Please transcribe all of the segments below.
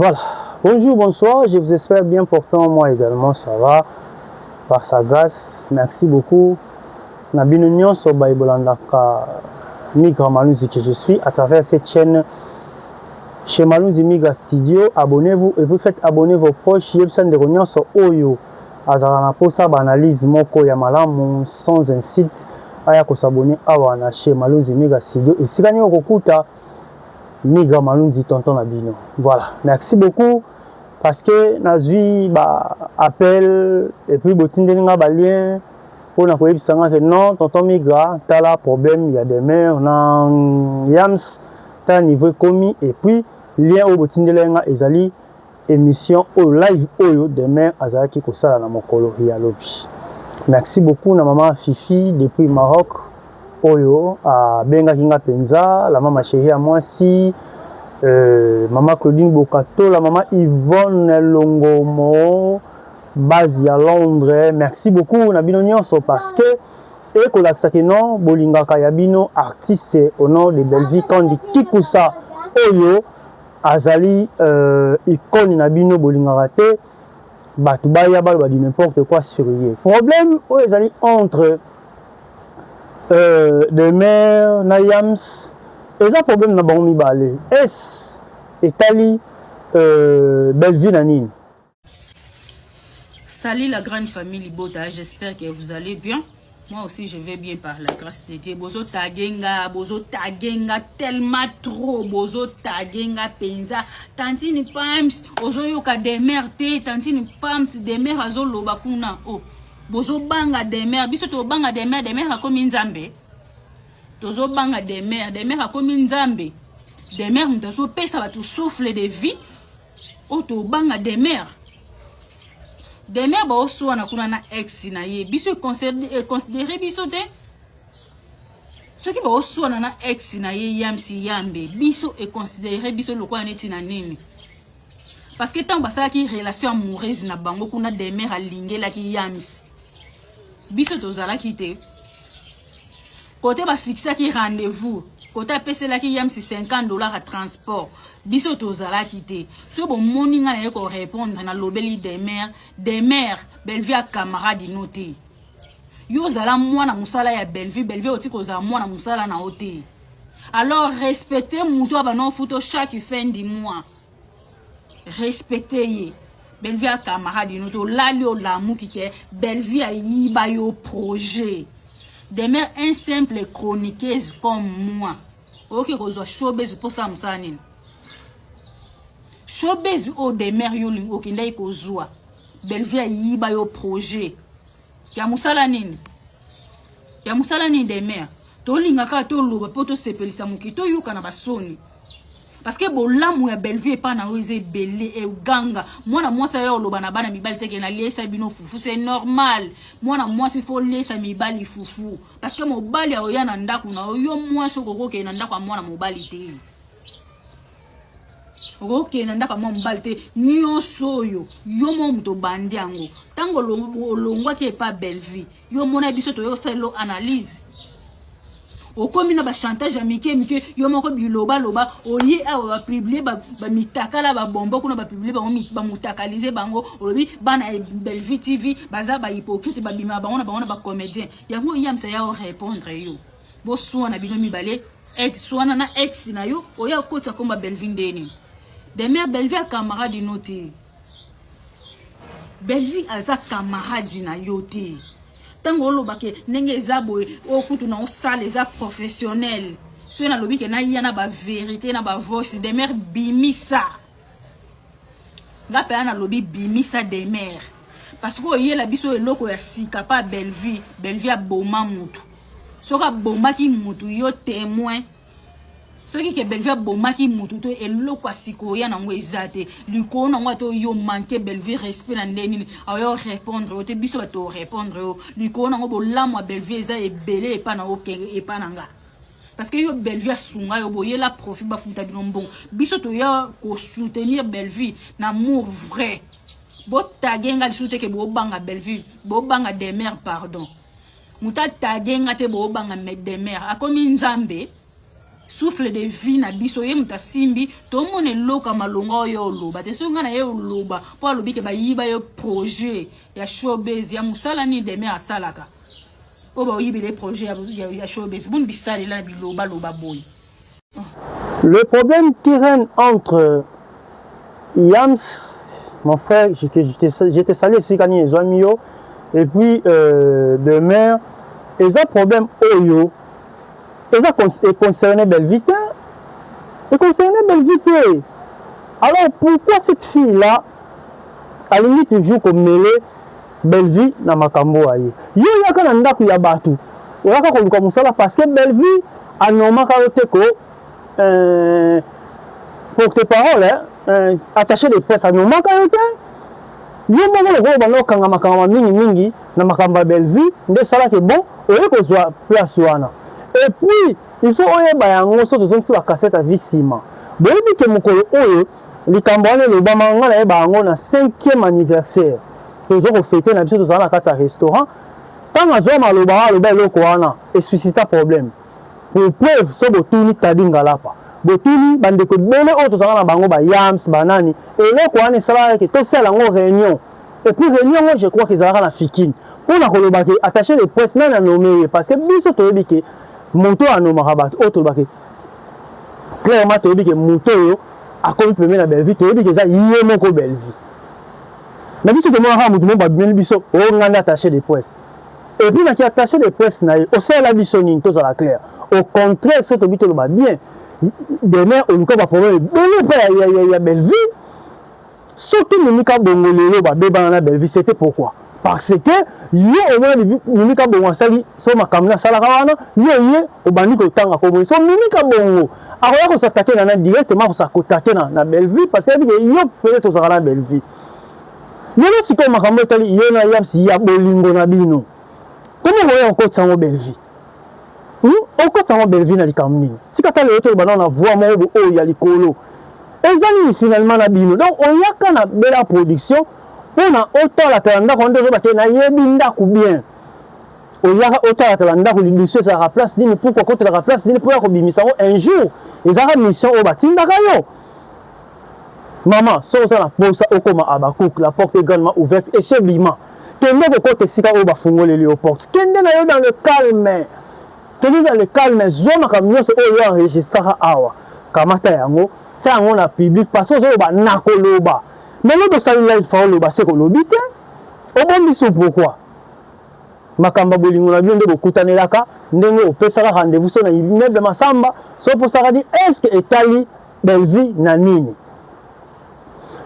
Voilà. Bonjour, bonsoir. Je vous espère bien portant. Moi également, ça va. Par sa grâce. Merci beaucoup. Nabinunion sur Baïbolandaka Migra Malunzi que je suis à travers cette chaîne chez Malunzi Migra Studio. Abonnez-vous et vous faites abonner vos proches. Yebsan de Rognon sur Oyo. Azarana posa analyse moko ya malamu sans incite. Aya ko s'abonner awana chez Malunzi Migra Studio. Et si gagnez au Kokuta Migra Malunzi tonton Nabino. Voilà. Merci beaucoup. Parce que Nazui appel et puis Botindelinga balien pour na koyebi sanga que non tonton Migra t'as problème il y a des mères dans Yams t'as niveau commis et puis lien au Botindelinga ezali émission au live oyo des mères azaki ko sala na mokolo ya lobi. Merci beaucoup na maman Fifi depuis Maroc oyo a benga kinga penza la maman chérie à moi si maman Claudine Bokato, la maman Yvonne Longomo, base à Londres. Merci beaucoup, Nabino Nyonso, parce que, et que l'accent Bolinga Kayabino, artiste au nom de Belleville, quand dit Kikusa Oyo, Azali, icône Nabino Bolinga Rate, Batubaya Bal, dit n'importe quoi sur lui. Problème, Azali entre des mères, Nayams, et ça problème na bango mibale. Est Italie Belleville Nanine. Salut la grande famille Libota, j'espère que vous allez bien. Moi aussi je vais bien par la grâce de Dieu. Bozo tagenga tellement trop. Bozo tagenga penza. Tantini pams, ozo yoka demerte, tantini pams demer azo loba kuna. Oh, bozo banga demer, biso to banga demer a komi nzambe. Tozo banga demer a komi nzambe. Demer mtazo pesa ba tu souffle de vie. O to banga demer. Demer ba oso na kuna na ex na ye. Biso considéré biso te. Ce qui ba oso na ex na ye yamsi yambe. Biso est considéré biso lokwa neti na nini. Parce que tant basa ki relation amoureuse na bango kuna demer alingela ki yamsi. Biso tozala ki te. Côté ba fixa ki rendez-vous. Côté pese la ki yamsi $50 à transport. Biso tozala kite. So bon morning na ko répondre na lobeli des mères Belleville camarade noté. Yo zala mwana musala ya Belleville oti ko za mwana musala na oté. Alors respectez muto abano photo chaque fin du mois. Respectez Belleville camarade noté lali o lamu kike Belleville yiba yo projet. Des mères un simple chroniqueuse comme moi. Ok ko zo showbiz pour ça musala nini. Showbiz o de mer yo ling okenda ikozwa Belleville yiba yo projet ya musala nini de mer to linga ka to loba poto sepelisa mukito yuka na basoni parce que bolamu ya Belleville pa na oze belé e ganga mwana mwasa yo loba na bana mibali teke na lesa bino fufu c'est normal mwana mwasi fo lesa mibali fufu parce que mobali ya oyana ndaku na yo mwasi kokoke na ndaku mwana mobali te. Ok, nanda pa mwa mbalte nyonso yo mo muto bandi yango tango longwa ki pa Belleville yo mona biso to yo selo analyse okomi na ba chantage ya mike yo moko biloba oye awa ba publier ba mitakala ba bombo kuna ba publier ba mutakaliser bango olobi bana Belleville TV baza ba hypocrite ba bima bango na ba comédien yango yamsa ya répondre yo bo soana bino mibale ex soana na ex na yo oya kota komba Belleville ndeni. Des mères Belleville camarade noté. Belleville a sa camarade na yoté. Tango lobake nenge zabo o kutu na osale za professionnel. So na lobi ke na yana ba vérité na ba voice des mères bimisa. Ngape na lobi bimisa des mères. Parce que oyé la biso eloko ya sika pa Belleville a boma mutu. Soka boma ki mutu yo témoin. Ce qui est Belleville bomaki mututo et loko asiko ya nango ezate liko nango to yo manquer Belleville respect na ndeni ayo répondre o te biso ba to répondre o liko nango bolamo Belleville za ebele epa na okenge epa nanga parce que yo Belleville sunga yo boye la profit ba futa binombo biso to ya ko soutenir Belleville na amour vrai bo tagenga lisute ke bo banga Belleville bo banga des mères pardon muta tagenga te bo banga des mères akomi nzambe. souffle de vie na biso ye muta simbi to mone loka malonga yo loba te songa na ye loba po alobi ke ba yiba yo projet ya showbiz ya musala ni deme asalaka o ba yiba les projets ya showbiz bon bisale la biloba loba boy. Le problème qui règne entre Yams, mon frère, j'étais salé ici quand il y et puis demain, ils ont un problème Oyo. Ils ont concerné Belvité. Ils concerné Belvité. Alors pourquoi cette fille-là, à la limite toujours comme mêlée Belvi na makambo aye. Yo yaka na ndako ya batu. Yaka ko luka musala parce que Belvi a normal karote ko porte-parole attaché de presse à normal karote. Yo moko le ko bano kanga makamba mingi na makamba Belvi nde sala ke bon oye ko zwa place wana. Et puis il faut oyeba yango so tozongisi ba cassette à visima. Boyebi ke mokolo oyo likambo wana le bamanga na yeba yango na 5e anniversaire. Toujours fêter na biso tozala na kati ya restaurant tant azwa maloba eloko wana et suscita problème pour preuve so botuni tadinga lapa botuni bandeko bele oyo tozala na bango ba Yams banani eloko wana esala ke tosala ngo réunion et puis réunion je crois qu'ils ezalaka na fikine mpona koloba ke attaché de presse nani anomé parce que biso toyebi ke moto anomaka bato oyo toloba ke clairement toyebi ke moto oyo akomi peme na Belvi toyebi ke eza ye moko Belvi. Mais si tu demandes à tout le monde, bien biso, on a attaché des presse. Et puis, qui attaché des presse, au sein de la bisonine, tout ça la clair. Au contraire, ce que tu le bien. Demain, on a un problème. Il y a Belvi. Ce que nous avons Belvi, c'était pourquoi? Parce que, yo, au moins, nous avons sali, so ma kamna salakawana, yo, au bani ko tanga komo. So, nous avons alors, on s'attaque directement, on s'attaque na Belvi, parce que yo, peut-être, on s'attaque na Belvi. Nous si comme makambo tali yena Yamsi ya bolingo na bino. Comment voyez encore tsango Belvi? Encore tsango Belvi na likamni. Tika tali yoto bana na voix mo o ya likolo. Ezali finalement na bino. Donc on yaka na bela production pona autant la tanda ko ndezo bate na yebi ndaku bien. On yaka autant la tanda ko libiso ça place dini pourquoi contre la place dini pour ko bimisa un jour. Ezara mission o batinda kayo. Maman, so ça la pose au coma Abakouk, la porte est grandement ouverte et chez Bima. Kende de côté sika au bafungo les portes. Kende na yo dans le calme. Kende dans le calme, zoma comme yo so yo enregistra awa. Kamata yango, ça yango na public parce que zo ba nakoloba. Mais le dosa il faut le ba c'est ko lobite. Au bon biso pourquoi? Makamba bolingo na bien de bokutanelaka, ndenge opesa rendez-vous so na immeuble masamba, so pour ça dit est-ce que etali Belvi na nini?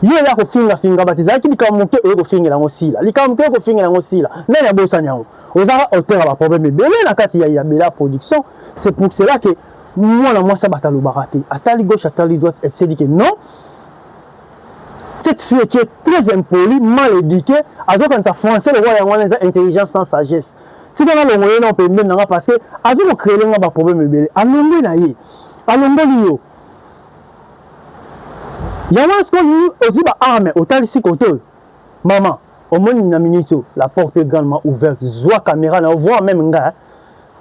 Yo ya ko finga batizaki likamuke oyo ko finga ngo sila likamuke ko finga ngo sila nani abosa nyango ozara auteur ba problème belé na kati ya bela production. C'est pour cela que moi ça batalo baraté atali gauche atali droite elle s'est dit que non, cette fille qui est très impolie mal éduquée azo quand ça français le roi yango les intelligence sans sagesse si kana lo ngoyena pe menanga parce que azo ko créer nga ba problème belé alombe na ye alombe yo. Il y a ce qu'on aussi arme autant ici côté maman au moins une minute la porte est grandement ouverte zoa caméra na voit même nga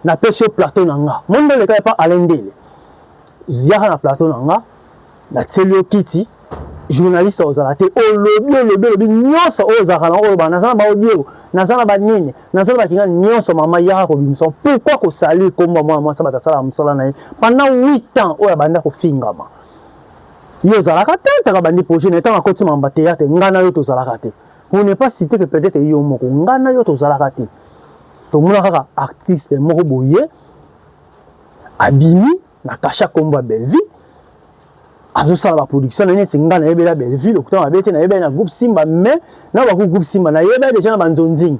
na pêche plateau nanga monde le cas pas alendele ziara na plateau nanga na tselio kiti journaliste aux alaté o lobby nyonso aux akala o ba nazana ba audio nazana ba nini nazana ba kinga nyonso mama yaka ko bimso pourquoi ko sali komba moi ça ba sala musala na pendant 8 ans o ya banda ko fingama. Yo zalaka tata bandi projet na tanga koti mamba théâtre ngana yo to zalaka te. On n'est pas cité que peut-être yo moko ngana yo to zalaka te. To mona kaka artiste moko boye abimi na kasha komba Belvi. Azo sala ba production na neti ngana yebela Belvi lokto abete na yebela na groupe Simba mais na ba groupe Simba na yebela déjà na banzonzing.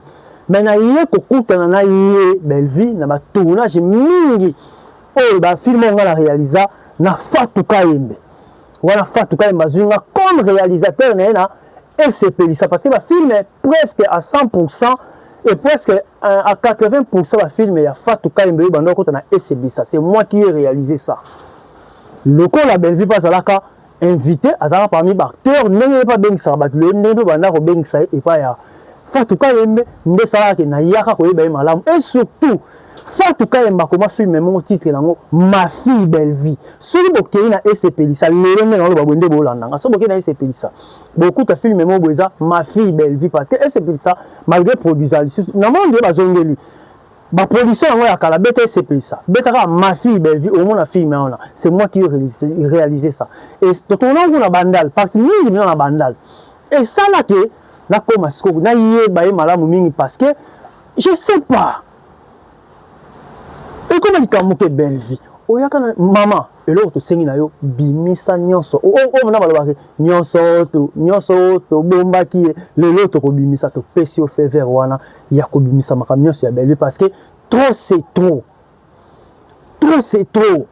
Mais na ye ko kutana na ye Belvi na ba tournage mingi. Oh ba film ngala réalisa na Fatou Kayembe. Voilà, Fatou Kayembe comme réalisateur na SCP ça parce que le film est presque à 100% et presque à 80% le film est à Fatou Kayembe bando ko na SCP ça c'est moi qui ai réalisé ça. Le coup la Belvi pas alaka invité azara parmi acteurs n'est pas bien ça ba le ndendo banda ko bien ça et pas ya Fatou Kayembe nde ça ke na yaka ko yeba malamu et surtout Fatou Kayemba comment film mon titre lango ma fille belle vie. Celui bokei na SPL ça le na lo babonde bolanda. So bokei na SPL ça. Beaucoup de films mon boza ma fille belle vie parce que SPL ça malgré produisant na monde bazongeli. Ba production yango ya kala beta SPL ça. Beta ma fille belle vie au moins la fille mais c'est moi qui ai réalisé ça. Et tout on a bandal partie mingi na bandal. Et ça là que na koma siko na yé ba malamu mingi parce que je sais pas. Et comment il t'a belle vie? Oyaka maman, et l'autre sengi na yo bimisa nyonso. Na balobaki nyonso to bomba ki le l'autre ko bimisa to pesio fever wana ya ko bimisa makam nyonso ya belle vie parce que trop c'est trop. Trop c'est trop.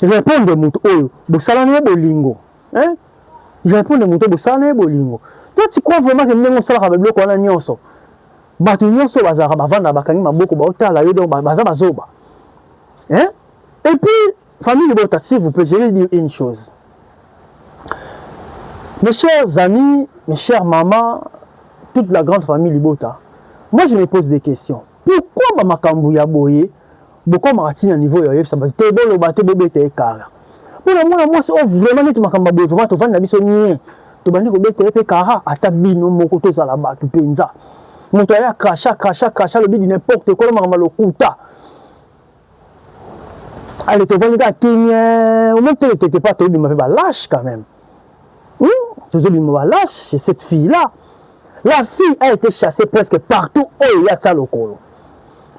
Répondre mutu oyo bosala na bolingo. Hein? Il répond de mutu bosala na bolingo. Toi tu crois vraiment que ndenge osala ka belle ko wana nyonso? Bato nyonso bazaka bavanda bakangi maboko baotala yo donc baza bazoba. Hein? Et puis famille Libota, s'il vous plaît, je vais dire une chose. Mes chers amis, mes chères mamans, toute la grande famille Libota, moi je me pose des questions. Pourquoi makambu ya boye beaucoup martine à niveau ya ça te bolo baté bobete kara. Pour le moment moi c'est vraiment net makambu boye vraiment to vanda biso nien. To bandi ko bete pe kara ata bino moko to za la ba to penza. Moto ya cracha le bidi n'importe quoi le lokuta. Allez te vendre à Kenya, au moins t'étais pas toi bima ba lâche quand même. C'est bima lâche c'est cette fille là. La fille a été chassée presque partout où il y a ça lokolo.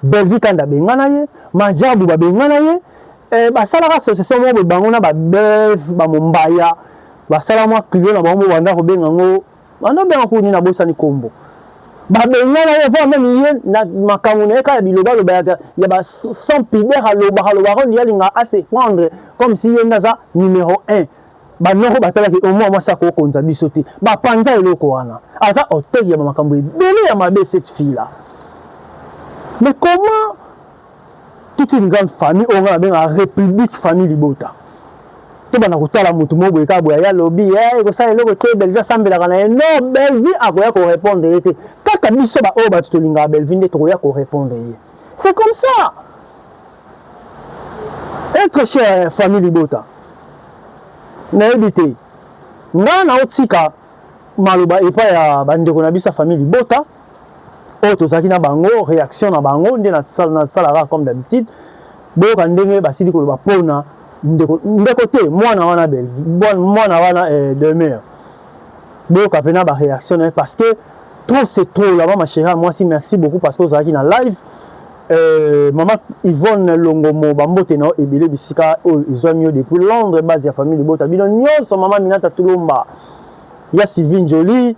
Belvi kanda bengana ye, majabu ba bengana ye, ba sala association mo be bangona ba bev ba mombaya, ba sala mo client na ba mo banda ko bengango, banda benga ko ni na bosa ni kombo. Babengana yo va même hier na makamune ka biloba lo ba ya ba sans pider haloba on ya linga assez prendre comme si yenda za numéro 1 ba noko batala ki au moins moi ça ko konza bisote ba panza eloko wana aza hotel ya makambo bele ya mabe cette fille là. Mais comment toute une grande famille on va bien la République famille Libota to bana kutala mutu mo boye ka boya ya lobby ko sa eloko te belle vie sambela kana non belle vie akoya ko répondre ete kaka biso ba o ba tutolinga belle vie ndeko ya ko répondre. C'est comme ça. Être cher famille Libota na ebité na otika maluba epa ya bandeko na biso famille Libota o tozaki na bango réaction na bango nde na sala comme d'habitude boka ndenge basidi ko ba pona ndeko te mwana wana belle mwana wana demeure boka pena ba réaction parce que trop c'est trop là ma chérie moi si merci beaucoup parce que ozaki na live maman Yvonne Longomo bambote na ebele bisika o ezwami depuis Londres base ya famille Libota bino nyonso maman Minata Tulomba ya Sylvine Jolie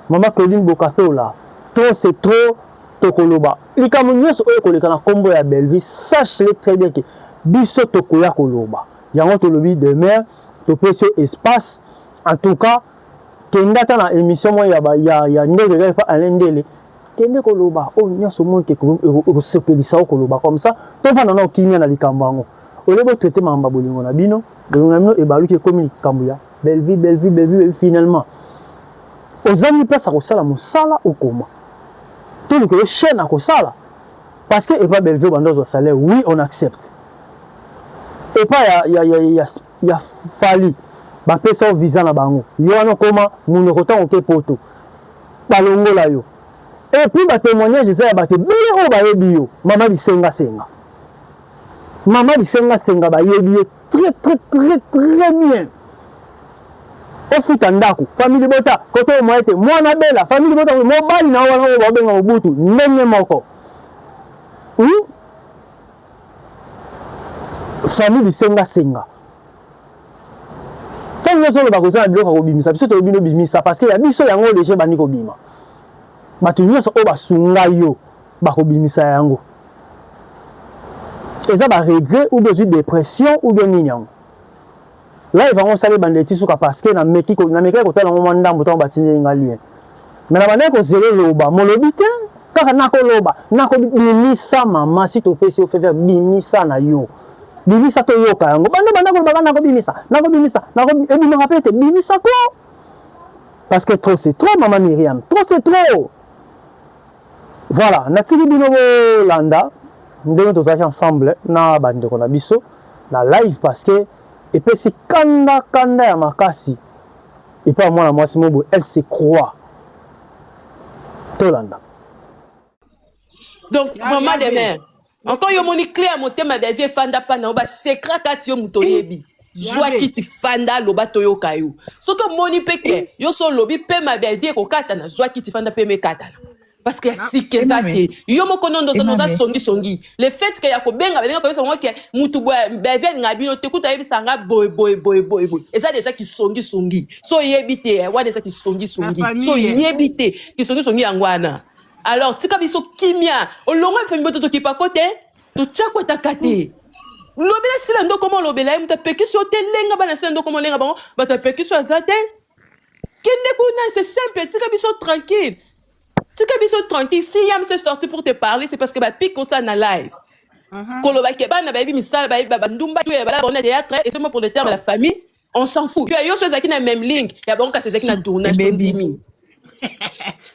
maman Claudine Bokatola trop c'est trop tokoloba likambo nyonso oyo koleka na kombo ya belle vie sache-le très bien que biso tokoya koloba yango tolobi demain to peso espace en tout cas kenda ta na émission mo ya ndele pa alendele kende koloba o nyonso monte ko sepelisa koloba comme ça to vana na okimia na likambo yango olebo traiter mamba bolingo na bino e baluki komi likambo ya belle vie finalement ozami pesa ko sala mosala okoma tout le que chaîne à kosala parce que et pas belle vie bandozo salaire oui on accepte. Et pas ya fali ba pesa visa na bango yo wana koma muno kota oke poto balongo la yo et puis ba témoignage ça ba te bele o ba yebi yo mama bisenga ba yebi yo très bien o futa ndako famille Libota koto mo ete mwana bela famille Libota mo bali na wana ba benga obutu ndenge moko famille bisenga tant nous sommes pas causer biloko ko bimisa biso to bino bimisa parce que ya biso yango déjà bandi ko bima batu nyonso o basunga yo ba ko bimisa yango eza ba regret ou bien dépression ou bien ninyango là ils vont saler bandeti suka parce que na meki ko tala mo ndambo to batinye ngalien mais na bande ko zelo loba mo lobite kaka nako loba nako bimisa mama si to pesi o faire bimisa na yo bimisa to yoka yango banda ko bana ko bimisa et bima rapete bimisa ko parce que trop c'est trop maman Myriam trop c'est trop Voilà, natiki bino bolanda ndenge tozalaki ensemble na bandeko na biso na live parce que epesi kanda ya makasi epa ya mwana mwasi mobo elle se croit tolanda. Donc maman de mère encore yo moni clé à motema ba vie fanda pa na ba secret kati yo muto yebi zwa kiti fanda loba toyo kayo soki moni peke yo so lobi pe ma ba vie ko kata na zwa kiti fanda pe me kata na parce que si que ça te yo moko nondo so noza songi le fait que ya ko benga benga ko so ngo ke mutu ba vie nga bino te kuta yebi sanga boy et ça déjà qui songi so yebi te wa déjà qui songi so yebi te qui songi angwana. Alors, tika biso kimia, o longo fami boto ki pa kote, to chako takate. Lobela sila ndo komo lobela, muta peki so te lenga bana sila ndo komo lenga bango, bata peki so azate. Kende kuna, c'est simple, tika biso tranquille. Tika biso tranquille, si yam s'est sorti pour te parler, c'est parce que ba pique comme ça na live. Koloba ke bana ba bi misala ba ba ndumba tu ya bala on est théâtre et c'est moi pour le terme de la famille, on s'en fout. Yo so zaki na même ligne, ya bango ka c'est zaki na tournage baby.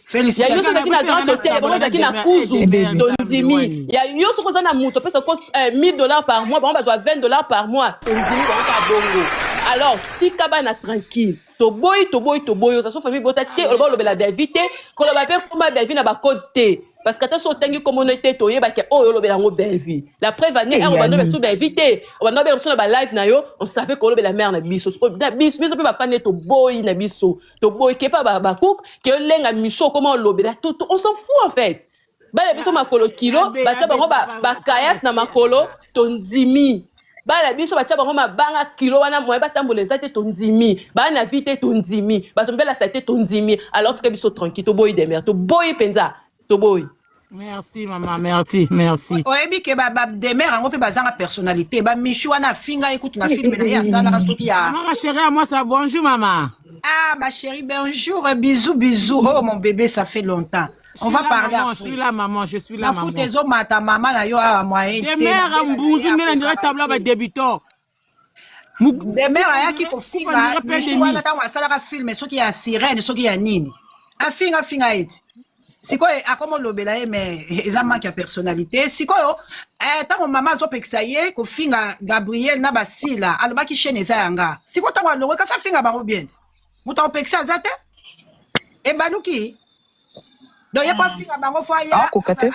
Félicitations. Il y a une grande hôtel, il y a une Kuzu, il y a une autre chose à Mouto, parce que $1,000 par mois, on va avoir $20 par mois. Alors, si Kabana tranquille, to boy, ça se famille bota te, on va la vite, qu'on va faire comme belle vie na ba côté, parce que t'as sauté comme on était toyé, bah que oh yo la belle vie. La preuve année, on va nous mettre belle vite, on va nous mettre sur la live na yo, on savait qu'on la mère na biso, na biso peut pas faire to boy na biso, to boy qui pas ba cook, que lenga miso comment on l'obéla tout, on s'en fout en fait. Bah la biso makolo kilo, bah tiens ba kayas na makolo, ton dimi. Ba la biso batia bango mabanga kilo wana moye batambola ezate tondimi ba na vite tondimi ba sombela sate tondimi alors que biso tranquille to boy de mer to boy penza to boy. Merci maman, merci. Oyebi ke ba de mer ngo pe bazanga personnalité ba michu wana finga écoute na film na ya sala ka soki ya. Maman ma chérie, moi ça bonjour maman. Ah ma chérie, bonjour, bisous. Oh mon bébé, ça fait longtemps. On va parler après. Je suis là maman. La foute des hommes ta maman na yo a moyen. Des mères en bouzu mais na tableau ba débutant. Des mères aya ki ko finga michu wana ta wa sala ka film soki ya sirène soki ya nini. A finga eti. Sikoyo akomo lobela ye mais eza manque ya personnalité. Sikoyo tango mama zo pekisa ye ko finga Gabriel na basila alobaki chaîne eza yanga. Sikoyo tango alobeka sa finga bango bien. Muta opekisa zate? E baluki. Donc il y a pas finga bango fois ya.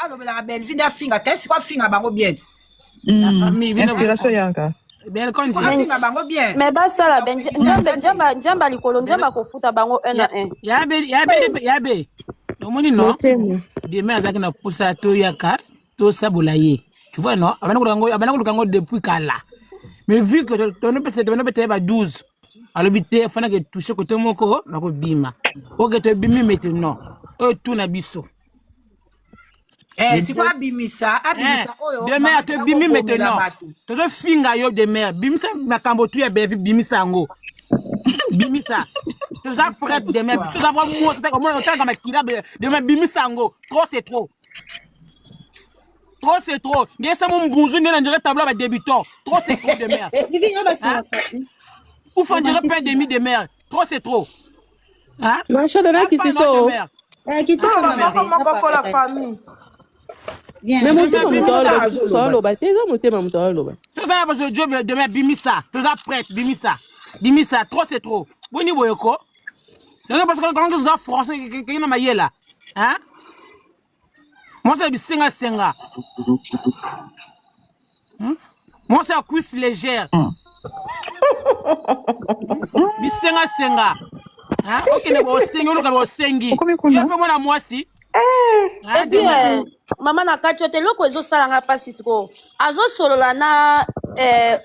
Alobela belle vie na finga te sikoyo finga bango bien. Inspiration yanga. Belle kon finga bango bien. Mais basa la ben njamba likolo njamba ko futa bango 1 à 1. Yabe. Omoni non. Demain azaki na poussa to yaka to sabulaye. Tu vois non? Abana ko depuis kala. Mais vu que ton peut être 12. Alors bité fana que toucher côté moko bako bima. Oke te bimi maintenant. O tout na biso. C'est quoi bimisa? Abimisa oyo. Demain te bimi maintenant. To finga yo demain. Bimisa makambo tu ya bevi bimisa ngo. Bimisa. Tu ça prête demain. Tu ça va moi c'est comme on tanga makila demain bimisa ngo. Trop c'est trop. Trop c'est trop. Ngesa mon bonjour na ndire tableau ba débutant. Trop c'est trop de merde. Ou faut dire pain demi de merde. Trop c'est trop. Hein? Macha dana qui c'est ça. Qui tu fais la famille. Mais mon temps solo ba tezo mon tema mon solo ba. C'est ça parce que job demain bimisa. Tu ça prête bimisa. Bimisa trop c'est trop. Boni boyoko. Non parce que quand tu es français qui na mayela. Hein? Moi c'est bisenga. Moi c'est à cuisse légère. Bisenga. Hein? OK ne bo sengi lo ka bo sengi. Ya pe mona mwasi. Et puis maman na kachote loko ezo salanga pasi siko. Azo solola na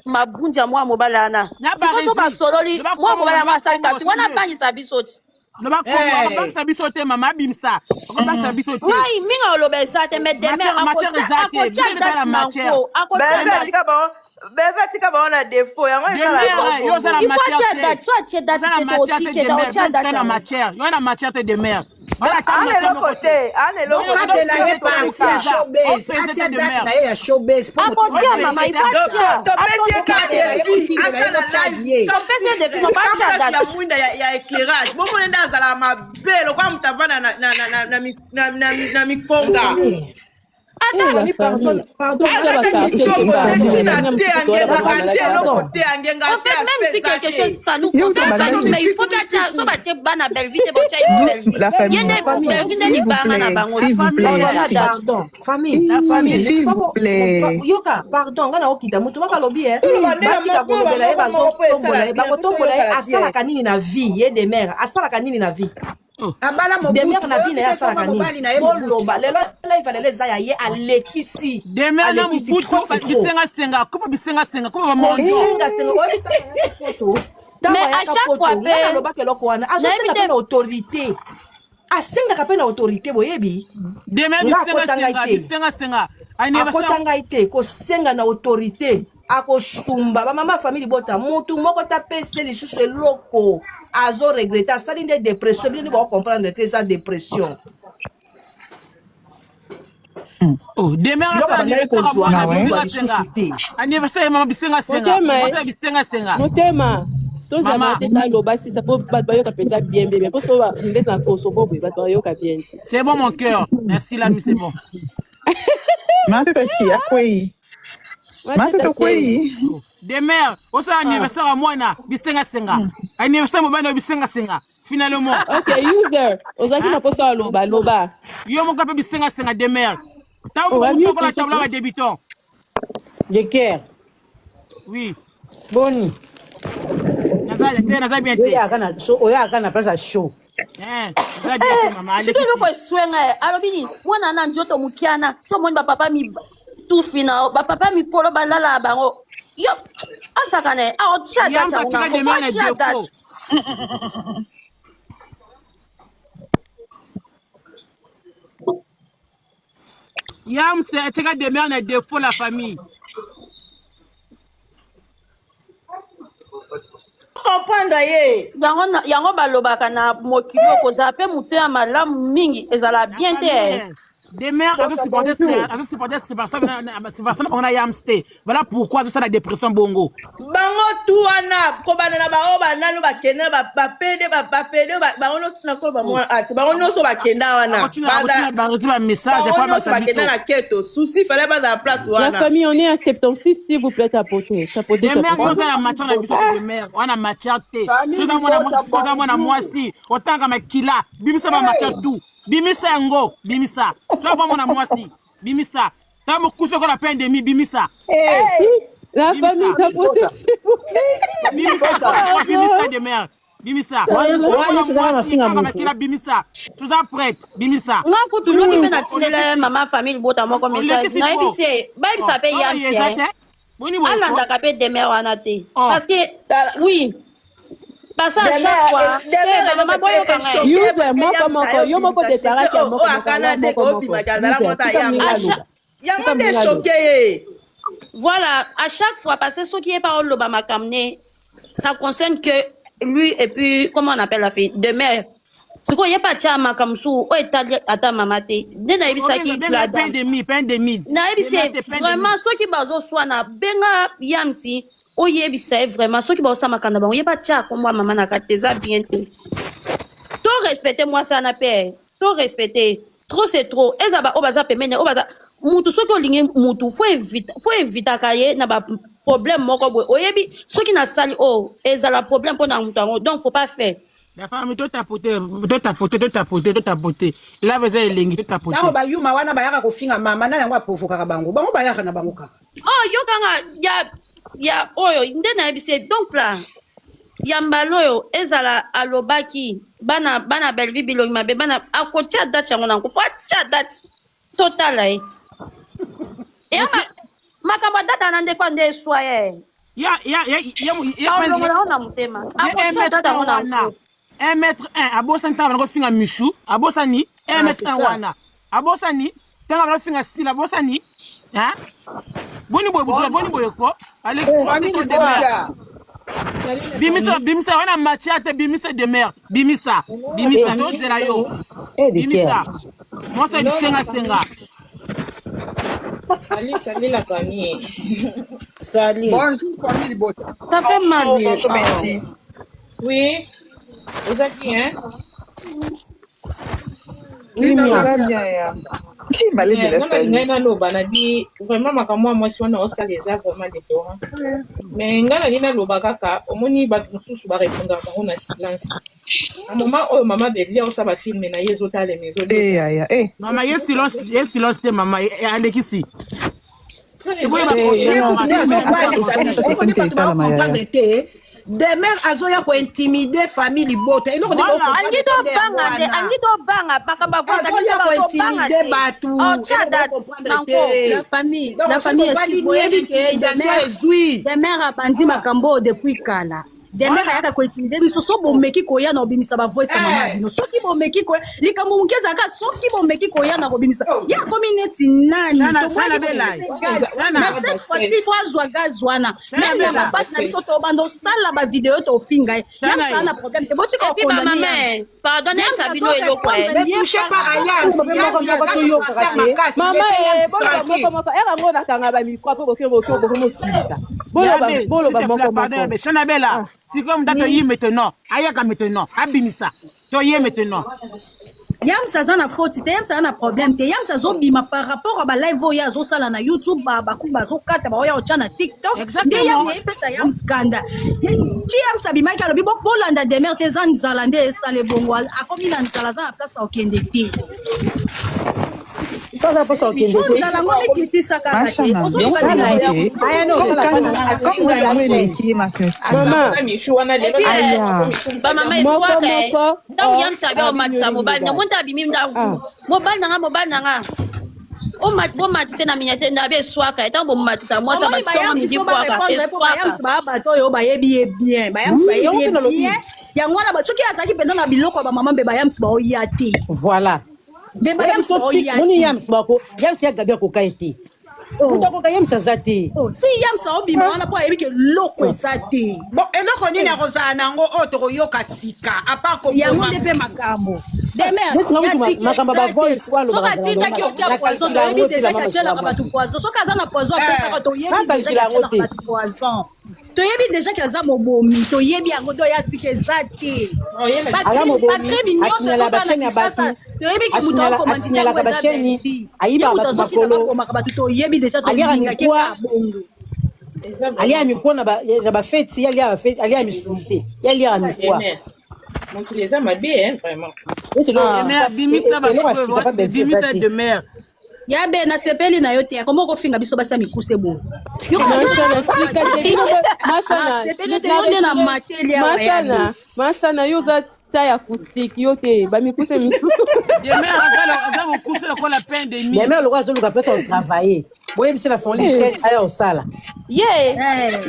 mabunja mwa mobala na. Siko so ba sololi mwa mobala ma salika. Tu wana pangisa bisoti. No ba ko ba sa bisote mama bimsa. Ko ba sa bisote. Oui, minga olobeza te met des mères à côté. bébé tika ba on a défaut yango il faut acheter date soit acheter date la matière il y a la matière de mer allez le côté parti showbiz acheter date na ya showbiz pour maman il faut acheter ya mwinda ya éclairage bongo nenda azala mabelo kwa mutavana na mikonga La famille, s'il vous plaît. Yoka, pardon, ngana okita mutu maka lobi batika kolobela ye bakotombola ye asala kanini na vie ye de mère asala kanini na vie Demer na vie na ya asala kanini boloba lelo live lelo eza ya ye alekisi Demer na mubutu bisenga kuma ba mondo mais à chaque fois aloba keloko wana azosenga pe na autorité asengaka pe na autorité boyebi bisenga akotanga ite kosenga na autorité akosumba bamama famille bota mutu moko tapese lisusu eloko azo regrette asali nde dépression bino bacomprendre te eza dépression motema tozama te taloba sisa po bato bayoka mpenza bien bien mpo so mbesi na kosobo boye bato bayoka bien te. C'est bon mon cœur, merci l'ami, c'est bon. Matete akwei. Matete akwei. Demer, osa anniversaire à moi na bitenga senga. Anniversaire mobana bisenga senga. Finalement. OK, user. Ozaki na posa loba loba. Yo mon kapé bisenga senga Demer. Ta on va la table à débutant. Jeker. Oui. Boni. Naza bien. Oya kana pesa show. Sikiloko eswenga alobini mwana na nzoto mukiana so moni bapapa mi tufina bapapa mi polo balala bango yo asakane aotia data unga Yam teka Demer na défaut la famille. comprendre ye yango balobaka na mokili okoza pe mutu ya malamu mingi ezala bien te Demer on a yamste. Voilà pourquoi ça la dépression bongo. Bango tout wana ko banana ba o banalo ba kenda ba pede bango na ko ba mo ati bango no so ba kenda wana. Ba message pas ba kenda na keto souci fallait pas en place wana. La famille on est à 76 s'il vous plaît tapoter. Demer on a la matière na biso Demer. On a matière te. Toza mona mwasi. Otanga makila. Bimisa ba matière tout. Bimisa ngo, bimisa. Ça va mon amoisi. Bimisa. T'as mon coup sur la peine de mi bimisa. La famille t'a poté. Bimisa de merde. Bimisa. Bimisa. Tout ça prête. Bimisa. Non, pour tout le monde qui fait la maman famille bota moko message. Na ebise, ba ebisa pe yamsi. Alanda ka pe Demer wana te. Parce que oui. Parce à chaque fois, voilà, à chaque fois, parce que ce qui est parole le Bamakamné, ça concerne que lui et puis, comment on appelle la fille, Demer. Ce qu'il n'y a pas de chama comme ça, ou est à ta mamate. N'a pas qui la peine de mi. N'a pas vraiment ce qui baso soit na benga yamsi. Oyebi c'est vraiment ceux qui vont ça makanda ba oyeba tia comme moi maman na kateza bien to respecter moi ça na paix to respecter trop c'est trop ezaba obaza pemene obaza mutu ceux qui olingi mutu faut éviter kaye na ba problème moko boy oyebi ceux qui na sali ezala problème pour na mutu donc faut pas faire. La femme tout tapoter. Là vous avez lingi tout tapoter. Na ba yuma wana ba yaka kofinga mama na yango aprovoka bango. Bango ba yaka na bango kaka. Yo kanga ya oyo ndena ebise donc là yambaloyo ezala alobaki bana belvi bilongi mabe bana akotia date yango na ko fatia date total ai. Et makambo date na ndeko nde soye. Ya na mutema. Akotia date yango na 1 mètre 1 abosa ntaba ngo finga mishu abosani 1 mètre 1 wana abosani tanga ba finga style bosani hein boni boy ko allez bimisa wana machate bimisa de mer bimisa no zela yo bimisa moi c'est du senga Salut la famille. Salut. Bonjour famille Libota. Ça fait mal. Bonjour, merci. Oui. Vous êtes bien? Oui, ça va bien. Qui m'a levé le fait? Vraiment, moi, si on a aussi les arbres, vraiment déplorant. Mais ngana lina loba kaka, omoni ba mususu ba répondre on a silence. À un moment où maman devait aussi ba filmer na yezota les maisons. Maman silence te maman alekisi. Des mères azoya ko intimider famille Libota. Angido banga bakaba voza ko intimider batu. La famille des mères bandi makambo depuis kala. Des mères ayaka ko intimider biso so bomeki koya na obimisa ba voice mama bino. Soki bomeki ko likambo mukeza ka soki bomeki koya na obimisa. Ya community nani to mwana bela. Mais cette fois-ci toi gazwana. Même na ba na biso to bando sala ba vidéo to finga. Yam ça na problème te boti ko condamner. Pardonnez Sabino eloko. Ne touchez pas Ayam. Maman moko era ngona kanga ba micro po bokyo silika. Bolo ba moko mais Chanabella si comme dato yi maintenant ayaka maintenant abimisa to yi maintenant yam ça na faute te yam ça na problème te yam ça zo bima par rapport à ba live ya zo sala na YouTube ba ku ba zo kata ba ya ochana TikTok nde yam pesa yam scandale ki yam ça bima ka lobi bo polanda de mer te zan zalande sale bongo akomi na nzala za na place okende te Pas à passer au Kenya. Voilà. De bayam soti moni yam sbako yam sia gabia ko kaiti Mutako ka yam sa zati ti yam sa obi mana po ebi ke loko zati bon eloko nini akozala nango oyo tokoyoka sika apa ko yango nde pe makambo demer makambo ba voice walo so ka tinda ki ocha poison de ebi déjà ka tchela ka batu poison so ka za na poison pesa ka to yebi déjà ka tchela ka batu poison to yebi déjà ka za mobomi to yebi yango do ya sike zati ala mobomi asinyala basheni abatu to yebi ki muto ko asinyala ka basheni ayiba batu makolo to yebi déjà to yebi ka bongo alia mikwa na ba fête alia misunte alia mikwa donc les hommes bien vraiment bimisa de mer yabe na sepeli na yote akoma ko finga biso basa mikuse bo mashana yo za ya kutiki yote ba mikuse misusu de mer aga mo kusela ko la peine de nuit mais le roi zolu ka place au travailler boye bisi la fond les chaînes aya au sala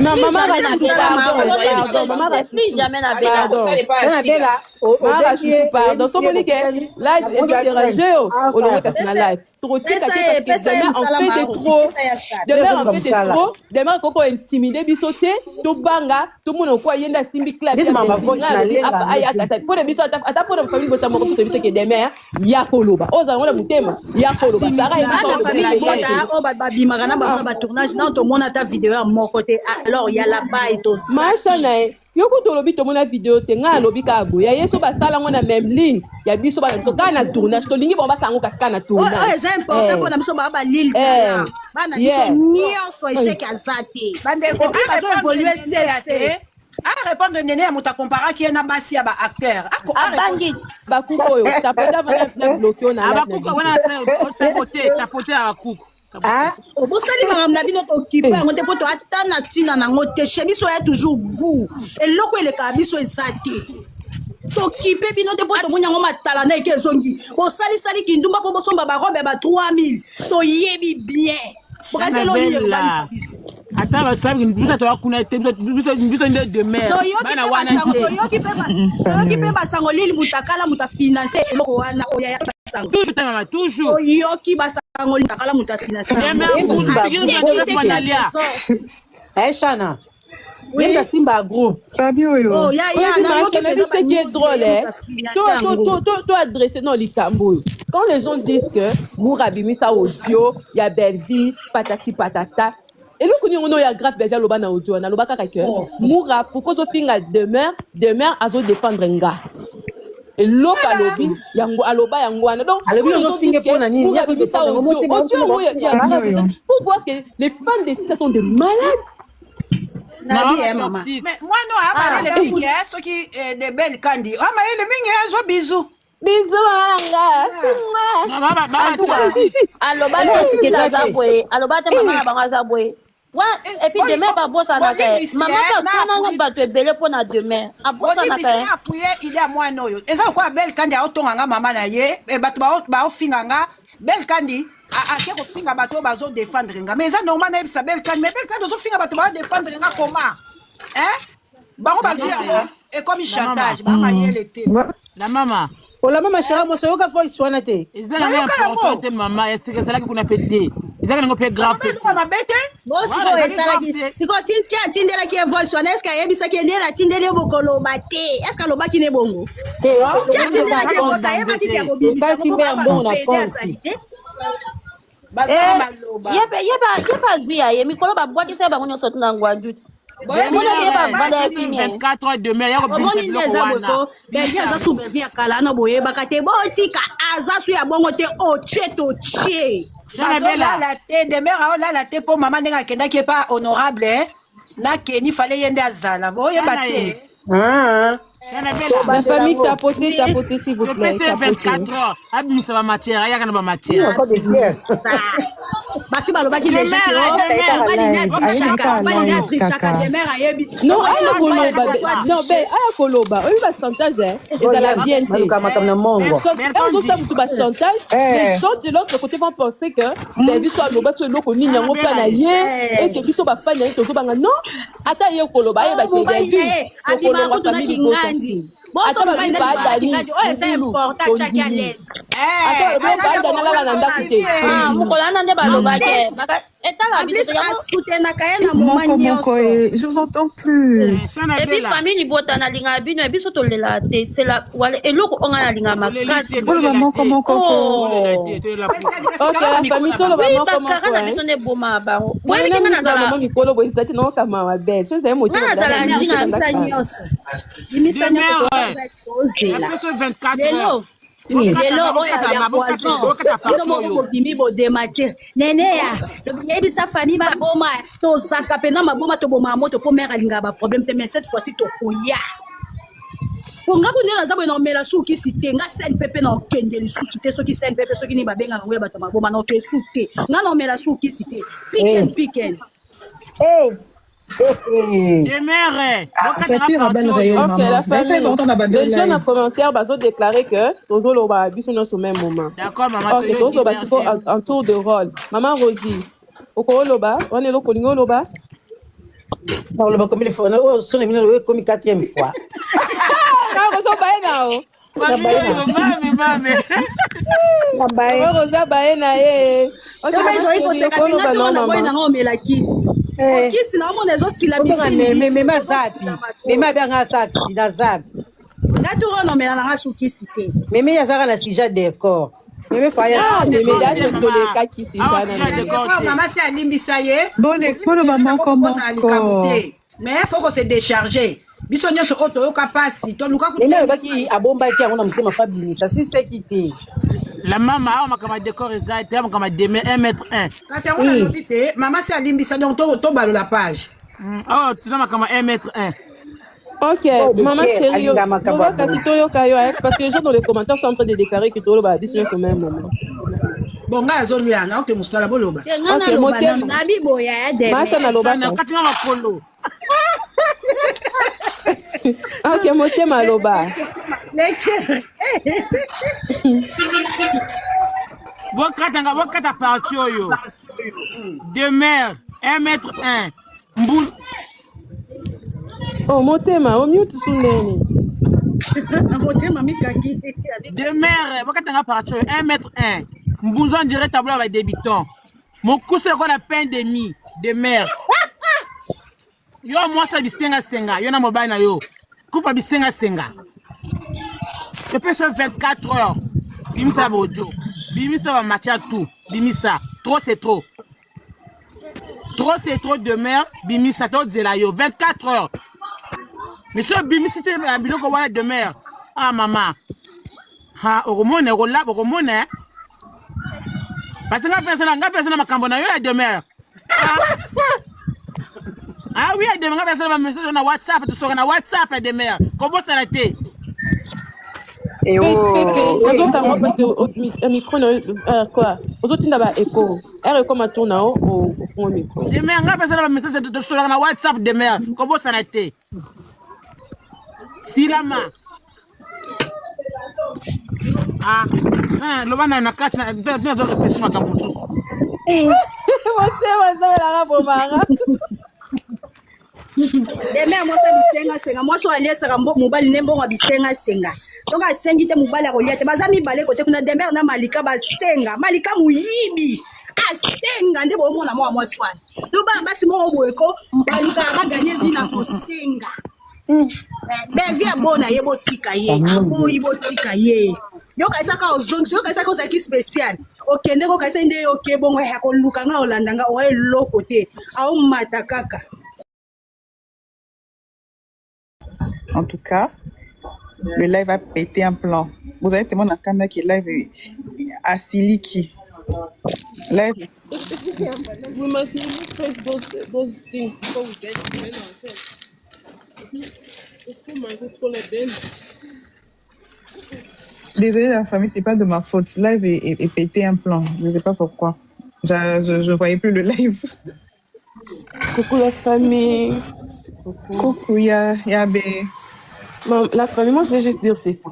maman va na jamais na bela pardon so monique live et interagir au lieu que na live trop tika demain en fait trop demain koko intimider bisoté to banga to mona ko yenda simbi clap pour biso ata pour famille bota moko to biso ke demain ya koloba oza ngona mutema ya koloba sara ya famille bota o ba bimaka na ba tournage na to mona ta vidéo à mon côté alors il y a la baille to machana yoko to lobi to mona vidéo te nga lobi ka boya yeso ba sala ngona même ligne ya biso ba to kana tournage to lingi ba sango kasika na tournage c'est important pour na biso ba lille bana biso nyonso échec azate bande ko ba évoluer c'est a répondre nene ya muta compara qui na basi ya ba acteur abangit bakuko yo tapota na bloquer na bakuko wana tapoter à bakuko obosali makambo na bino tokipe yango te mpo to ata na ntina nango te che biso ya toujours goût eloko elekaka biso eza te tokipe bino te mpo tomoni yango matala na eke ezongi bosalisali kindumba mpo bosomba barobe ba 3000 toyebi bien ata basabi biso toakuna te biso nde de mer bana wana toyoki mpe basango lili mutakala muta finance eloko wana oya toujours toyoki basango ngoli takala mutafina sana. Eh Chana. Yenda Simba groupe. Fabio yo. Oh ya ce qui est drôle toi adressé non likambo. Quand les gens disent que Moura bimisa audio, il y a Belvi, patati patata. Et nous on a grave Belvi loba na audio na loba kaka que Moura pourquoi so finga demeure azo défendre nga. Et l'autre alobi yango aloba yango ana donc alobi yango finge pona nini ya bimisa audio. Pour voir que les fans de ça sont des malades. Mais moi non, les filles, ceux qui de belles candy. Ah mais les filles, zo bisous. Bisous aloba te zabwe aloba te mama na banga zabwe wa et puis demain ba bossa na ke mama ta kana ba te bele pona demain a bossa na ke appuyer il y a moi noyo eza quoi belle candy autonga mama na ye e bato ba ofinganga belle candy a ke ko finga bato bazo défendre nga mais ça normal na bisa belle candy mais belle candy zo finga bato ba défendre nga comment hein bango bazo et comme chantage mama yele te la mama la mama shara mo so yoka foi swana te ezala na important te mama esika sala ki kuna pété ezala ngo pe grave pété mama bete bo siko esala ki siko tindela ki voice swana eska yebisa ki ndela tindele bokolo bate eska loba ki ne bongo te tindela ki bosa yeba ti ya bobimisa ko ba na yeba gbiya ye mikolo ba bwaki se ba ngonyo sotu na ngwanjuti mona yeba banda filmi 24 heures de mer ya ko bimisa bloko wana Belvi aza su Belvi ya kala na boyeba ka te botika aza su ya bongo te ocheto che la te de mer a la te pour maman ndenga kenda qui est pas honorable na keni fallait yende azala boyeba te la famille tapoter s'il vous plaît. 24 heures. Abimisa ba matière, aya kana ba matière. Encore des pièces. Basi baloba ki déjà que non, aya koloba. Non, ben aya koloba. Oyi ba chantage ezala bien te. On doit ça ba chantage. Les gens de l'autre côté vont penser que les biso aloba so loko ni nyango pa na ye et que biso ba fa na to banga non. Ata ye koloba ye ba te début. Koloba famille Boso ba ina ba dadi o esa important chaki à l'aise ba dana la na ndakute mukola na nde ba lo ba ke baka etala biso ya soutenir kaya na moment nyonso je vous entends plus et puis famille ni bota na linga bino e biso to lela te c'est la wala eloko onga na linga makati pour le moment comment OK la famille to le moment comment quoi na biso ne boma ba oui ki na za mama mikolo bo isati no kama wa belle so za mo na za la linga nyonso imisa nyonso lelo oyo ya poison biso moko bobimi bodematir nene ya yebisa famille maboma tozaka mpena maboma toboma moto mpo mare alingaka baproblème te mais cette fois-ci tokoya ponga ko ndela za boye na omela suki site nga sene pepe na okende lisusu te soki sene pepe soki ni babenga ngo ya bato maboma na okesu te nga na omela suki site piken c'est Rabel réellement. OK, la famille. Les jeunes en commentaire ont déclaré que toujours le baby sont au même moment. D'accord, maman. OK, toujours le en tour de rôle. Maman Rosie. Oko loba, on est le kolingo loba. Non, le comme il faut on sonne minute comme 4e fois. Ah, on va na o. Rosa baena eh. OK, mais je vais ko se ka na ngomela kisi. Kisi na mona zo sila misini. Mais mazapi. Mais ma bien saxi na zapi. Ngaturo no mela na suki cité. Mais ya zaka na sija décor. Mais faya. Mais date to le ka kisi jana. Maman c'est alimbisa ye. Bon écoute maman comment encore. Mais il faut qu'on se décharger. Biso nyoso oto yoka pasi to luka ku. Mais baki abomba ki ngona mutema fabili ça si c'est quitté. La maman a ma décor exact ma demain 1m1. Quand c'est on a invité maman c'est alimbisa donc to balo la page. Oh tu sais ma 1m1. OK, maman chérie, on va casser Toyo Kayo parce que les gens dans les commentaires sont en train de déclarer que Toyo va dire au même moment. Bon, nga zolia na OK musala boloba. OK, moté na biboya de. Masha na loba. Na katina na polo. OK, moté maloba. Bokata parti yo. De mer 1m1. Mbou. Oh, motema, o mute sundeni. Motema mikaki. De mer, bokata nga parti 1m1. Mbouzon dirait tableau avec débutant. Mon cousin qu'on a peine de mi, de mer. Yo, moi, ça bisenga senga. Yo, na mobile na yo. Coupe bisenga senga. Je peux faire 24 heures. Bimisa bojo. Bimisa va matcher tout. Bimisa. Trop, c'est trop. Trop, c'est trop de mer. Bimisa, tout zelayo. 24 heures. Monsieur Bimisa, c'était un bilon qu'on voit de mer. Ah, maman. Ah, oromone, rolab, oromone, hein. Parce que nga personne ma cambona yo de mer. Ah oui, de mer personne ma message na WhatsApp, tu sors na WhatsApp de mer. Comment ça l'a été? Et parce que au micro quoi? Aux autres là-bas écho. Elle comme à tourner au micro. De mer nga personne ma message tu sors na WhatsApp de mer. Comment ça l'a été? Silama. Ah, le bana na catch na deux réfléchir ma campus. Demain moi ça bisenga moi so alié ça kambo mobali nembo nga bisenga senga. So ka sengi te mobali akolia te bazami balé côté kuna demain na malika basenga, malika muyibi. Asenga nde bo mona moi swani. To ba basi mo boyeko malika ka gagner vie na kosenga. Bevia bona ye botika ye, aboyi botika ye. Yo kaisa ka ozongi, yo kaisa ka ozaki spécial. Okende ko kaisa nde oke bongo ya ko luka nga olanda nga o eloko te. A o mata kaka. En tout cas, le live a pété un plan. Vous avez témoin dans Kanda qui live à Siliki. Live. We must face those things before we get to know ourselves. Désolée la famille, c'est pas de ma faute. Live est pété un plan. Je sais pas pourquoi. Je voyais plus le live. Coucou la famille. Coucou Yabe. La famille, moi je vais juste dire ceci.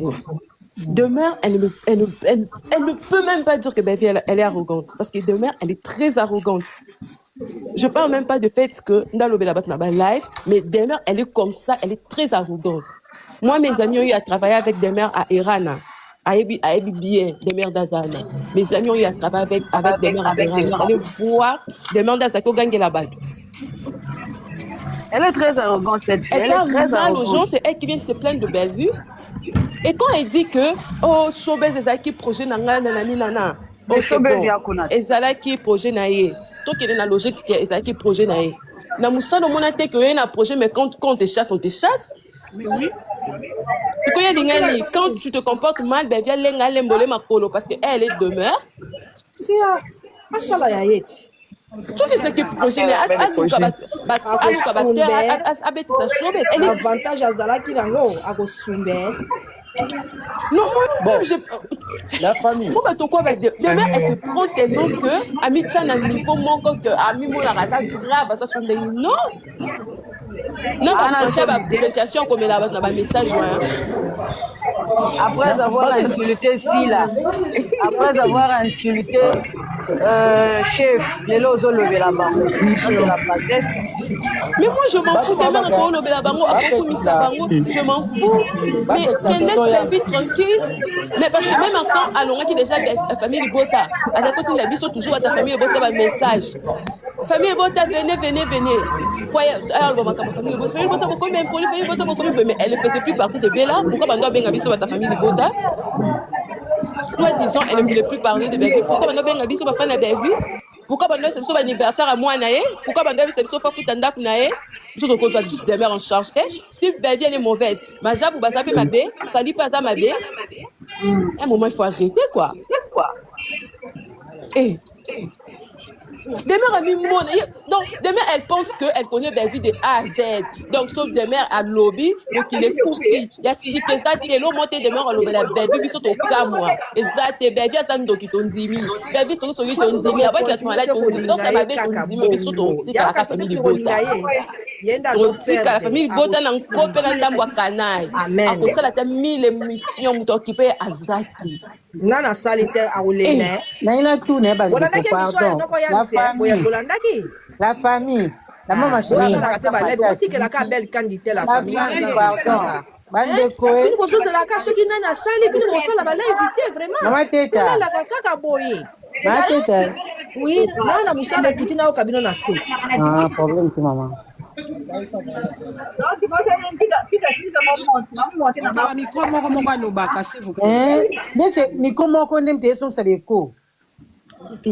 Demain, elle ne peut même pas dire que Bevy elle est arrogante. Parce que demain, elle est très arrogante. Je parle même pas du fait que Ndalo Belabat n'a pas live, mais Demer, elle est comme ça, elle est très arrogante. Moi, mes amis ont eu à travailler avec Demer à Irana, à Ebi Demer d'Azana. Mes amis ont eu à travailler avec Demer à Irana. Allez voir Demer d'Azako gagner la balle. Elle est très arrogante, cette fille. Elle est très arrogante aux gens, c'est elle qui vient se plaindre de Bellevue. Et quand elle dit que, oh, Showbiz est qui projet nanana. Ezalaki projet naie. Donc il y a une logique qui ezalaki projet naie. Na musano mona te que y a un projet mais quand on te chasse. Mais oui. Quand tu te comportes mal, ben viens lenga lembole makolo parce que elle est demeure. Asala ya yeti. Tout ce qui projet avantage azalaki nango akosumbe. Non, bon, la famille. Demain, elle se prend tellement que Ami tient un niveau manquant que Ami mon arrata grave, ça sont des non. Non, parce que c'est une appréciation comme la message. Après avoir insulté Sila, après avoir insulté chef, les lots ont levé la banque. C'est la princesse. Mais moi je m'en fous, demain quand on levé la banque, je m'en fous. Mais qu'elle laisse la vie tranquille. Mais parce que même quand Alonga qui déjà la famille Bota, à la côté de la vie, sont toujours à ta famille Bota un message. Famille Bota, venez. Famille Bota, beaucoup même pour les familles Bota, beaucoup même, mais elle ne faisait plus partie de Bella. Pourquoi on doit bien habiter ta famille Bota? Toi, disons, elle ne voulait plus parler de Bella. Pourquoi on doit bien habiter ma famille Bella? Pourquoi on doit faire son anniversaire à moi naé? Pourquoi on doit faire son fafutanda naé? Je te cause des mères en charge. Si Bella est mauvaise, ma jab ou basabe ma bé, ça dit pas ça ma bé. À un moment, il faut arrêter quoi. Et Demer a mis mon. Donc, Demer, elle pense qu'elle connaît Bellevue de A à Z. Donc, sauf Demer à lobby, donc il est coupé. Il y a si que ça, c'est l'eau montée Demer à lobby, la Bellevue, il saute au cas, moi. Et ça, t'es Bellevue à Zando qui t'ont dit. Bellevue, sur lui, t'ont dit. Après, tu as là, t'ont dit. Donc, ça m'avait t'ont dit, mais il saute au petit à la famille Bota. Au petit à la famille Bota, n'a encore pas d'ambois canaille. Amen. À cause de ça, t'as mis les missions, m'ont occupé à Zaki. Nana salitaire à Oulé. Naina tout n'est pas pardon. La famille. La maman chérie. La famille, pardon. Bande koé. Une chose de la casse qui n'a pas sali, puis on s'en va l'inviter vraiment. Maman teta. La caca boy. Oui, là, la moussa, la kitine au cabinet na se. Ah, problème, tu maman.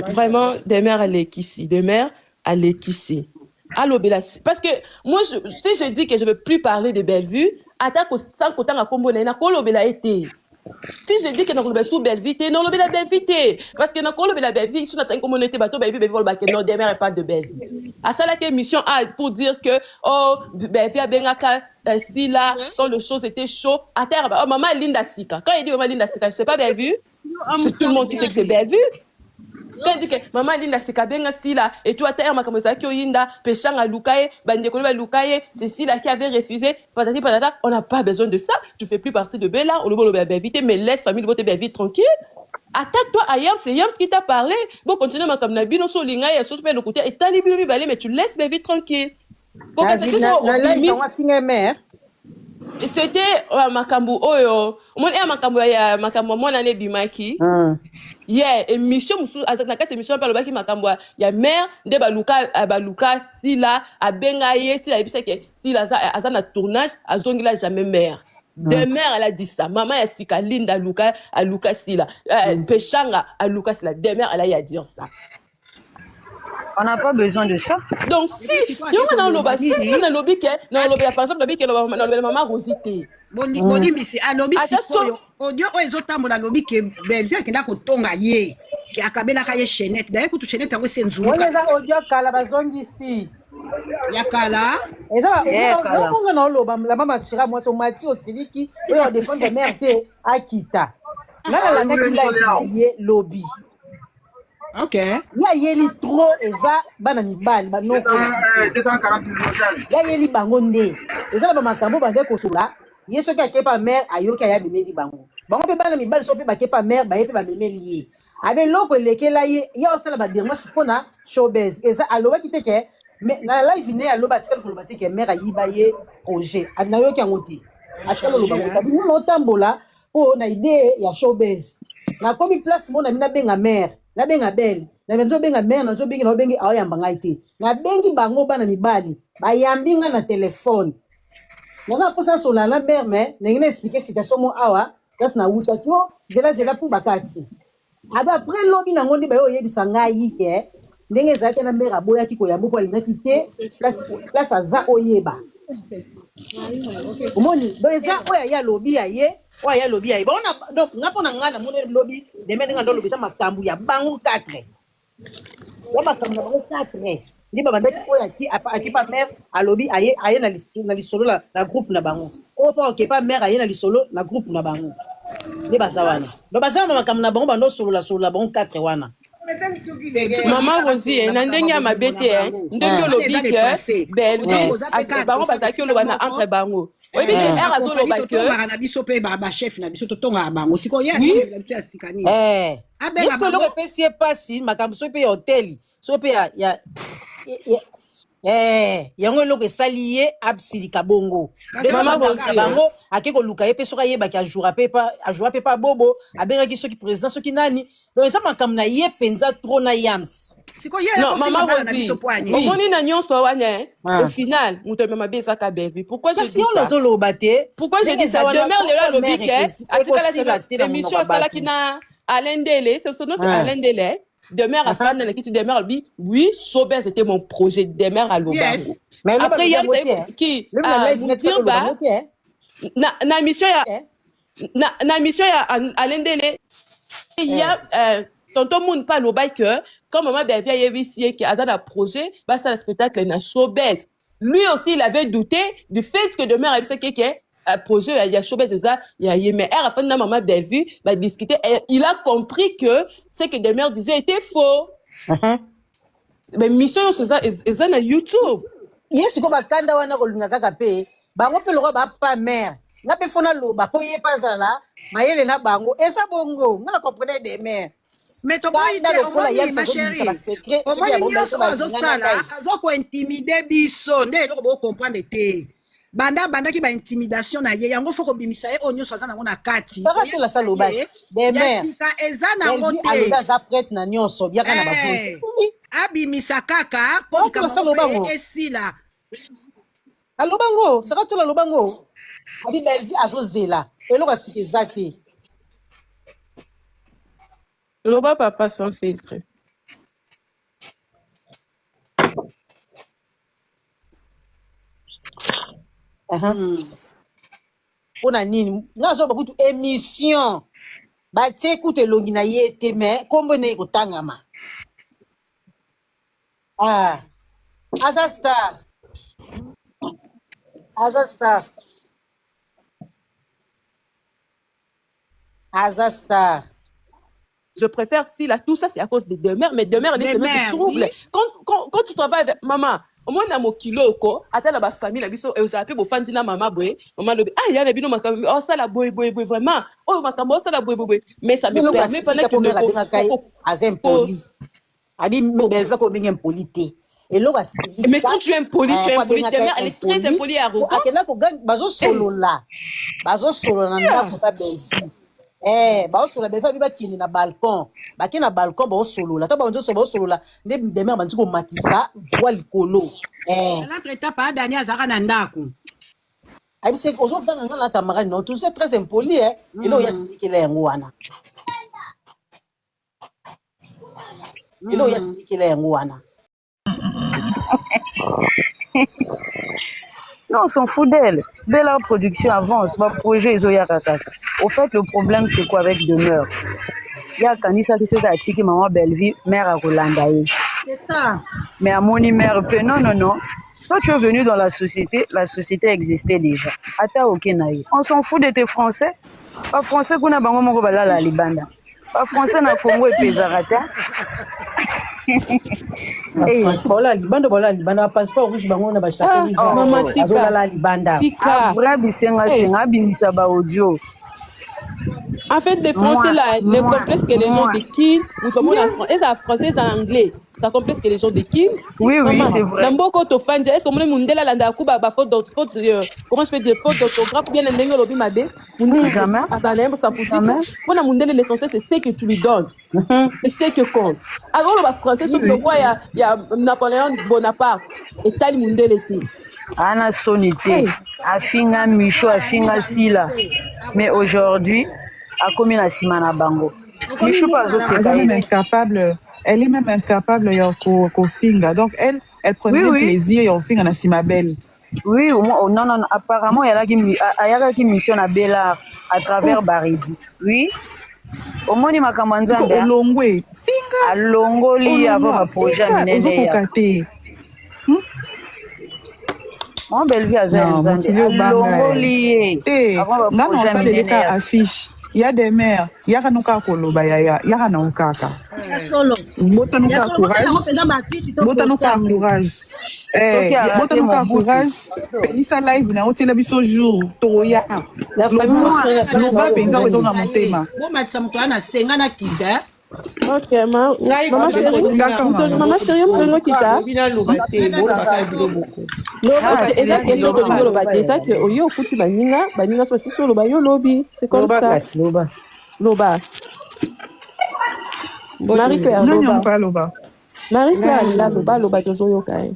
Vraiment, des mères à l'équissi, des mères à l'équissi. Allô, parce que moi, si je dis que je ne veux plus parler de Bellevue, attaque sans qu'autant à Combo, n'a pas été. Si je dis que nous avons sous Bellevue, nous avons la Bellevue. Parce que nous avons la Bellevue, si nous avons une communauté, nous avons non, des mères pas de Bellevue. À ça, la mission A pour dire que, oh, Bellevue a bien si là, quand les choses étaient chaudes, à terre, oh, maman Linda Sika. Quand il dit maman Linda Sika, c'est pas Bellevue, c'est tout le monde qui sait que c'est Bellevue. Quand il dit que maman Linda Sika, bien si là, et toi, terre, ma comme ça, qui Yinda, péchant à Lukaye, Bandekolo à Lukaye, c'est si là qui avait refusé, patati patata, on n'a pas besoin de ça, tu fais plus partie de Bella, on le Bellevue, mais laisse famille de votre Bellevue tranquille. Attaque-toi à Yams, c'est Yams qui t'a parlé. Bon, continue, ma comme Nabino, sur l'ingay, et sur le côté, et t'as libéré, mais tu laisses Bellevue tranquille. C'était makambu oyo mon makambu ya makambu mon année bimaki yeah émission musu azakna kati émission pa lobaki makambu ya mère de baluka sila abenga ye sila ebisa ke sila azana tournage azongila jamais mère de mère elle a dit ça maman ya sika linda luka sila pechanga aluka sila de mère elle a à dire ça. On n'a pas besoin de ça. Donc, si, on a dans le lobby, on a lobby qui est, dans le lobby, par exemple, lobby qui est dans le maman Rosité. Boni, mais c'est un lobby si audio, les autres temps, on a lobby qui est Bellevue, qui n'a pas tonga yé, qui a kabela kaye chenette. D'ailleurs, quand tu chenette, tu as aussi un zoom. On est là, audio, kalabazong ici. Yakala. Et ça, on a loba, la maman chira, moi, son mati au siliki, et on défend des mères à Kita. Là, la nègre, il a lobby. Ok. Ya yeli trop eza bana mibali ba non. 240 millions. Ya yeli bango nde. Eza ba makambo bande ko sula. Yeso ki akepa mère ayoki aya bimeli bango. Bango pe bana mibali so pe ba kepa mère ba yepe ba memeli ye. Avec loko lekela ye ya osala ba dermas pona showbiz. Eza aloba kiteke mais na live ne aloba tikala ko lobate ke mère ayiba ye projet. Adina yoki angoti. Atikala loba ko tabi no tambola po na idée ya showbiz. Na komi place mona mina benga mère. Na benga belle na benzo benga mère na zo bengi na bengi aoyamba ngai te na bengi bango bana mibali bayambi nga na telefone naza posa sola la mère mais ngene expliquer situation mo awa parce na wuta to zela pour bakati aba après lobi na ngondi bayo yebisa ngai ke ndenge zake na mère aboya ki ko yambo ko lingaki te place aza oyeba omoni beza oya ya lobi ya ye oya lobi ya bon donc ngapona ngana mo lobi de mena ngando lobi ta makambu ya bango 4 ya makambu ya bango 4 ndi baba ndaki oya ki akipa mère a lobi aye na lisolo la groupe na bango o pa okepa mère aye na lisolo na groupe na bango ndi basawana do basama makambu na bango bando solo la bango 4 wana. Maman Rosie, nandenge mabete ndenge lobi ke Bellevue bango bazaki loba entre bango. Oui, mais era zo loba ke na biso pe ba chef na biso totonga bango siko ya na biso ya sikani. Est-ce que le repécier pas si makambu so pe hotel so pe ya yango loko salié absilika bongo maman bango akeko luka ye pe soka ye ba ki ajoura pe pa bobo abenga ki soki président soki nani donc ça makambu na ye penza trop na yams siko ye non maman Rosie omoni na nyonso wana au final muto mama besa ka Bellevue pourquoi je dis ça pourquoi je dis ça demeure le lobby ke atikala émission fala kina Alain Dele c'est son nom c'est Alain Dele Demeure à femme dans l'équipe de Demeure, oui, Showbiz c'était mon projet Demeure à Lobango. Yes. Mais après, il y a qui na mission ya Alain Dele. Il y a tonton moun pas le bail que quand maman Bellevue a eu ici qui a un projet, bah ça le spectacle na Showbiz. Lui aussi, il avait douté du fait que Demeure a eu un projet, il y a Showbiz, il y a mais à la fin de maman Bellevue, bah discuter, il a compris que ce que Demeure disait était faux. Mais mission c'est ça, et ça na YouTube. Yes, comme à Kanda wana kolinga kaka pe, bango pe loko ba pa mère. Nga pe fona loba ko ye pasala, mayele na bango, et ça bongo, nga la comprenez des mères. Mais ton boy est ma chérie. Au moins, il y a des choses qui sont intimider biso. Ne, donc, vous comprenez. banda ki ba intimidation na ye yango faut ko bimisa ye onyo so azana ngona kati saka to la salobati des mères sika ezana ngote aloba za prête na nyonso biaka na bazozi abimisa kaka po la salobango esila alobango saka to la lobango abi belvi azozela eloko sika ezate loba papa sans filtre. Pona nini ngazo bakutu émission batie kutu elongi na ye te mais kombo ne kotangama aza star. Je préfère si là tout ça c'est à cause des deux mères, mais deux mères les troubles. Quand tu travailles avec maman, au moins na mo kilo ko, ata na ba famille la biso e osape bo fandi na maman boy, maman lobi ya na bino makambo oh ça la boy vraiment. Oh makambo ça la boy. Mais ça me permet pas que le kai azem poli. Abi belva ko binga impolité. Et là mais quand tu es impoli, tu es impoli, ta mère elle est très impolie à Rogo. Akena ko gang bazo solo na ndako ta belvi. Ba solo belva bi ba kini na balcon. Ba kini na balcon ba solo la. Ta ba solo la, ne demain ba ndiko matisa voile likolo. La preta pa dani azaka na ndako. Abi c'est ozo dans la camarade non, tout c'est très impoli et là il y a sikela yango wana. Non, on s'en fout d'elle. Dès la production avance, ma projet est au fait, le problème, c'est quoi avec demeure? Il y a Kanisa qui se dit que maman Belleville, mère à Rolanda. C'est ça. Mais à mon mère, non. Toi, tu es venu dans la société existait déjà. Ata Okenaï. On s'en fout de tes Français. Pas Français qu'on a bango moko balala libanda. Pas Français na Congo et Pézarata. Voilà, libanda passe pas rouge bango na ba chaka maman tika la libanda. Vrai bisenga bimisa ba audio. En fait, les Français là, les complexes que les gens déquinent, nous sommes en français et en anglais. Ça complexe que les gens déquinent. Oui, c'est vrai. Dans beaucoup de fans, est-ce que mon mundela landa kuba ba faute comment je peux dire faute d'orthographe bien le lengo lobi mabe. Jamais. Attendez, ça pour jamais. Pour la mundela l'essentiel c'est ce que tu lui donnes. C'est ce que compte. Alors le français sur le roi il y a Napoléon Bonaparte et Tali mundela était. Ana sonité. Afinga Micho, afinga Sila. Mais aujourd'hui, a commis la Simana Bango. Micho pas elle est même incapable de finga. Donc elle prenait plaisir au finga na Simabel. Oui, non, apparemment il y a qui mission à Bella à travers Barizi. Oui. Au moins il m'a commandé à Longwe. Finga. À Longoli avant ma projet minene. Mon Belleville a Longoli. Avant ma projet minene. Affiche. Il y a des mères, il y a un koloba, il y a un kaka. Botanuka courage. Botanuka courage. Penisa live na otela biso jour toya. La famille loba penza ko na motema. Bo matsa mto ana senga na kida. OK, maman chérie, maman kita. Et là c'est sur le lobate, ça que oyo kuti baninga so sur le bayo lobby, c'est comme ça. Loba. Marie-Claire loba. Marie-Claire loba tozo yokai.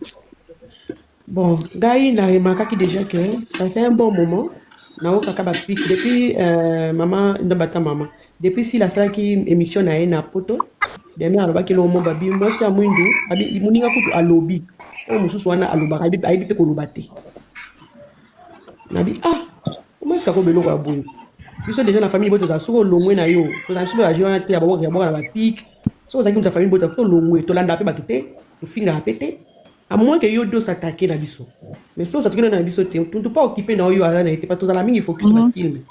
Bon, Gaï n'a remarqué déjà que ça fait un bon moment. Depuis maman maman. Depuis si la salle qui émission na poto. Demain alors que l'on m'a dit moi c'est mwindu abi muninga kutu alobi. O mususu wana aloba abi pe ko lobate. Nabi comment est-ce que belo kwa boy. Biso déjà na famille boto za soko longwe na yo. To za soko ajiona te aba wa na ba pic. So za kimta famille boto to longwe to landa pe bakite, to finga pété. À moins que Yodo s'attaque à biso. Mais si on s'attaque à biso, tu ne peux pas occuper dans Yodo, parce que la mine, il focus sur le film.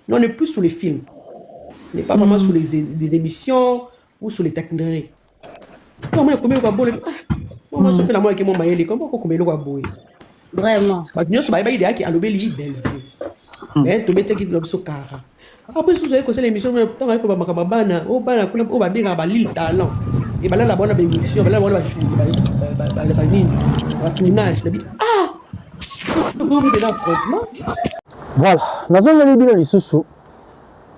Non, on n'est plus sur les films. On n'est pas vraiment sur les émissions ou sur les technologies. Non, moi, je suis la moi qui m'a maillé, comment on peut vraiment. Nous sommes pas idéal qui a l'obéi belle. Mais tu mets qui doit se cara. Après, si vous avez conseillé l'émission, tant que vous avez bana, au bana, au babina, balil talent. Et là, la bonne émission, là, la bonne chou, la tournage, Voilà, nous avons les bilans sous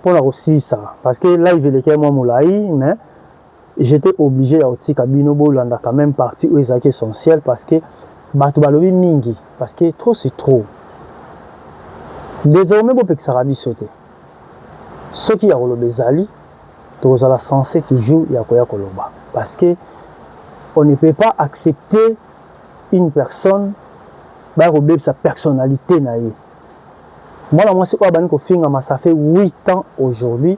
pour la aussi ça parce que live il est moi moulaï mais j'étais obligé à aussi cabino bolanda quand même partie où est essentiel parce que bato balobi mingi parce que trop c'est trop. Désormais bo pek sarabi sauter. Ce qui a rolobe zali tous ala censé toujours ya koya koloba parce que on ne peut pas accepter une personne ba robe sa personnalité naïe. Moi, c'est quoi ça fait 8 ans aujourd'hui.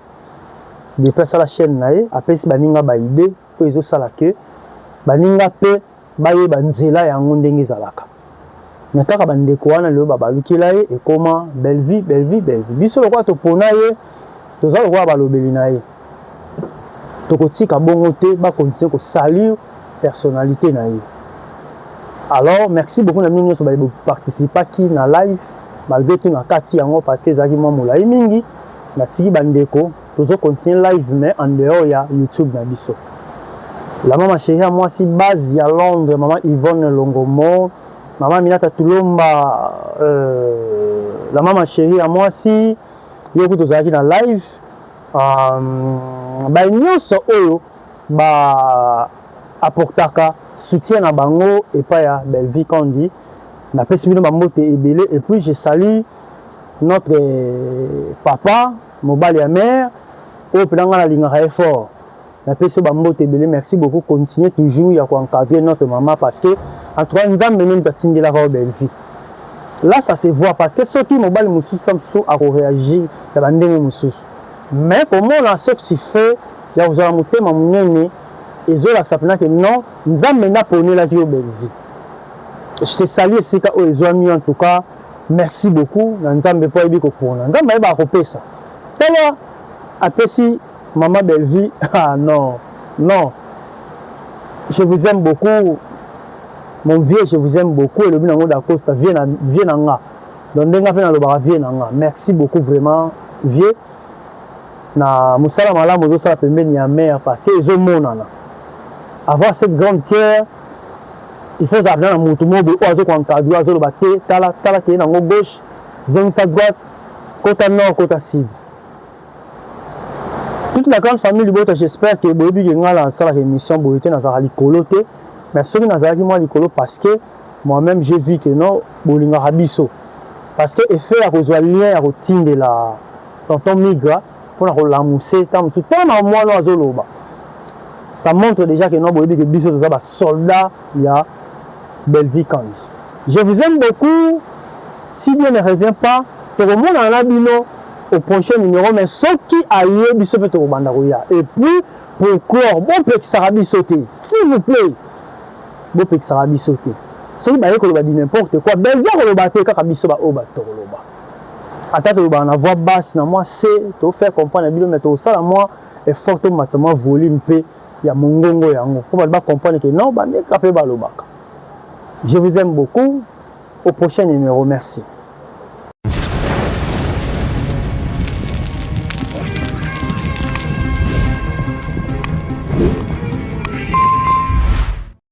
Depuis ça, la chaîne, après, si baninga ba idée, pour les autres, que baninga pe baye banzela ya ngondenge zalaka. Mais tant que bandeko wana le baba lukila et comment belle vie. Biso le quoi to pona ye, to za le quoi ba lobeli na ye. To kotika bongo te ba continuer ko salir personnalité na ye. Alors, merci beaucoup na mingi so ba participer qui na live. Malgré tout na kati yango parce que zaki moi moulaï mingi na tiki bandeko toujours continuer live mais en dehors ya YouTube na biso la maman chérie moi si base ya Londres maman Yvonne Longomo maman Minata Tulomba la maman chérie à moi si yoko to zaki na live ba nyonso oyo ba apportaka soutien na bango et pas ya belle vie qu'on dit. Na pesibino bamote ebele et puis je salue notre papa mobali ya mère au pendant la ligne fort. Na peso bamote ebele merci beaucoup continuez toujours ya ko encadrer notre maman parce que en trois nzambe même tatindi la belle vie. Là ça se voit parce que ceux qui mobali mususu comme ça a réagir la bandenge mususu. Mais pour moi là ce que tu fais ya vous allez monter ma munene et zo la sapena que non nzambe na pone la belle vie. Je te salue ici aux amis en tout cas. Merci beaucoup. Nzambe pas ebi ko pona. Nzambe ba ko pesa. Tala apesi maman belle vie. Ah non. Non. Je vous aime beaucoup. Mon vieux, je vous aime beaucoup et le binango d'Acosta viens nga. Donc denga pe na lo ba viens nga. Merci beaucoup vraiment vieux. Na musala malamu zo sala pembeni ya mère parce que ezo monana. Avoir cette grande cœur il faut appeler un moutoumou de oiseau quand tu as du oiseau le batté, tala qui est dans gauche, zone sa droite, côté nord, côté sud. Toute la grande famille du Bota, j'espère que Bobi Genga lancé la émission Boité dans la Licoloté, mais ceux qui n'ont pas moi Licolo parce que moi-même j'ai vu que non, Bolinga Rabiso. Parce que effet à cause de lien à routine de la tonton migra pour la lamousser, tant à moi l'oiseau loba. Ça montre déjà que non, Bobi que biso tous soldats, il y a belle vie quand je vous aime beaucoup. Si Dieu ne revient pas, tout le monde en a bino au prochain numéro, mais ceux qui aillent biso peut au bandarouya. Et puis pour clore, bon peut que Sarabi sauter, s'il vous plaît, bon peut que Sarabi sauter. Ceux qui baillent que le dit n'importe quoi, belle vie que le batte quand biso ba au bateau le bas. Attends que la voix basse, na moi c'est to faire comprendre bino mais to ça la moi est fortement volume p il y a mongongo yango. Pour pas comprendre que non, ba ne capé ba le baka. Je vous aime beaucoup. Au prochain numéro. Merci.